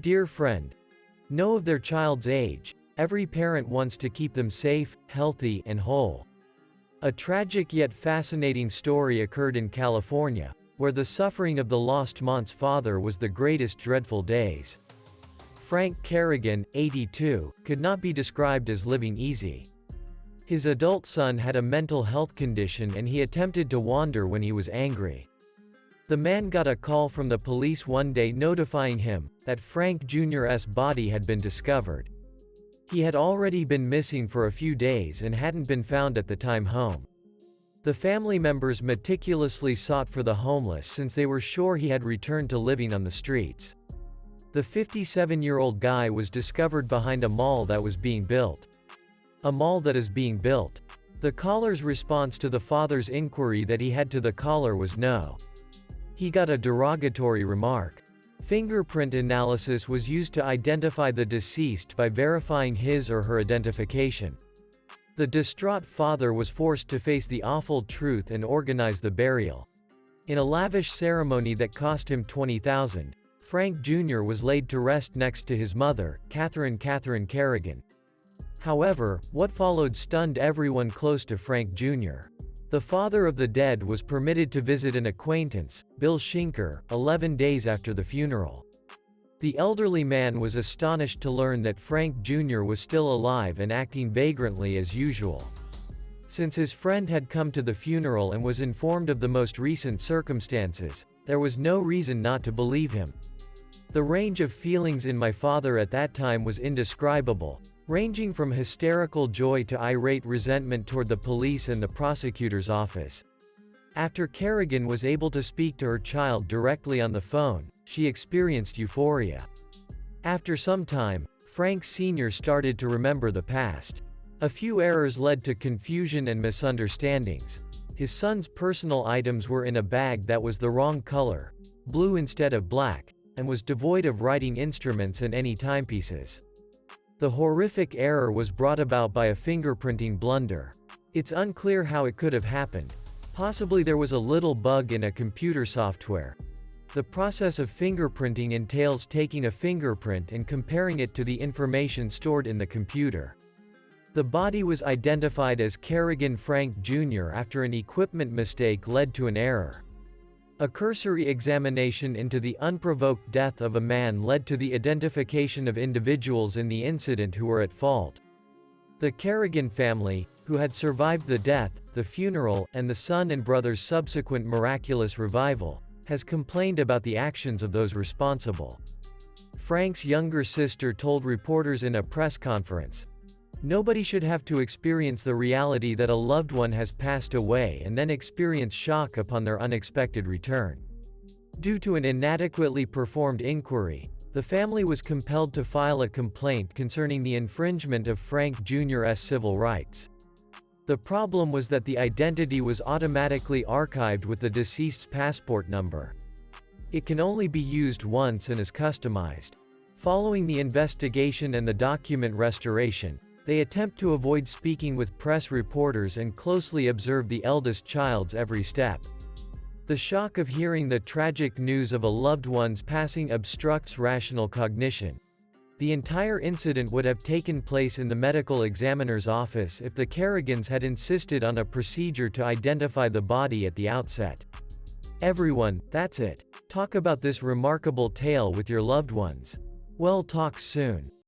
Dear friend, know of their child's age. Every parent wants to keep them safe, healthy, and whole. A tragic yet fascinating story occurred in California, where the suffering of the lost Mont's father was the greatest dreadful days. Frank Kerrigan, 82, could not be described as living easy. His adult son had a mental health condition and he attempted to wander when he was angry. The man got a call from the police one day notifying him that Frank Jr.'s body had been discovered. He had already been missing for a few days and hadn't been found at the time home. The family members meticulously sought for the homeless since they were sure he had returned to living on the streets. The 57-year-old guy was discovered behind a mall that was being built. A mall that is being built. The caller's response to the father's inquiry that he had to the caller was no. He got a derogatory remark. Fingerprint analysis was used to identify the deceased by verifying his or her identification. The distraught father was forced to face the awful truth and organize the burial. In a lavish ceremony that cost him $20,000, Frank Jr. was laid to rest next to his mother, Catherine Kerrigan. However, what followed stunned everyone close to Frank Jr. The father of the dead was permitted to visit an acquaintance, Bill Schinker, 11 days after the funeral. The elderly man was astonished to learn that Frank Jr. was still alive and acting vagrantly as usual. Since his friend had come to the funeral and was informed of the most recent circumstances, there was no reason not to believe him. The range of feelings in my father at that time was indescribable, ranging from hysterical joy to irate resentment toward the police and the prosecutor's office. After Kerrigan was able to speak to her child directly on the phone, she experienced euphoria. After some time, Frank Sr. started to remember the past. A few errors led to confusion and misunderstandings. His son's personal items were in a bag that was the wrong color, blue instead of black, and was devoid of writing instruments and any timepieces. The horrific error was brought about by a fingerprinting blunder. It's unclear how it could have happened. Possibly there was a little bug in a computer software. The process of fingerprinting entails taking a fingerprint and comparing it to the information stored in the computer. The body was identified as Kerrigan Frank Jr. after an equipment mistake led to an error. A cursory examination into the unprovoked death of a man led to the identification of individuals in the incident who were at fault. The Kerrigan family, who had survived the death, the funeral, and the son and brother's subsequent miraculous revival, has complained about the actions of those responsible. Frank's younger sister told reporters in a press conference, "Nobody should have to experience the reality that a loved one has passed away and then experience shock upon their unexpected return." Due to an inadequately performed inquiry, the family was compelled to file a complaint concerning the infringement of Frank Jr.'s civil rights. The problem was that the identity was automatically archived with the deceased's passport number. It can only be used once and is customized. Following the investigation and the document restoration, they attempt to avoid speaking with press reporters and closely observe the eldest child's every step. The shock of hearing the tragic news of a loved one's passing obstructs rational cognition. The entire incident would have taken place in the medical examiner's office if the Kerrigans had insisted on a procedure to identify the body at the outset. Everyone, that's it. Talk about this remarkable tale with your loved ones. Well, talk soon.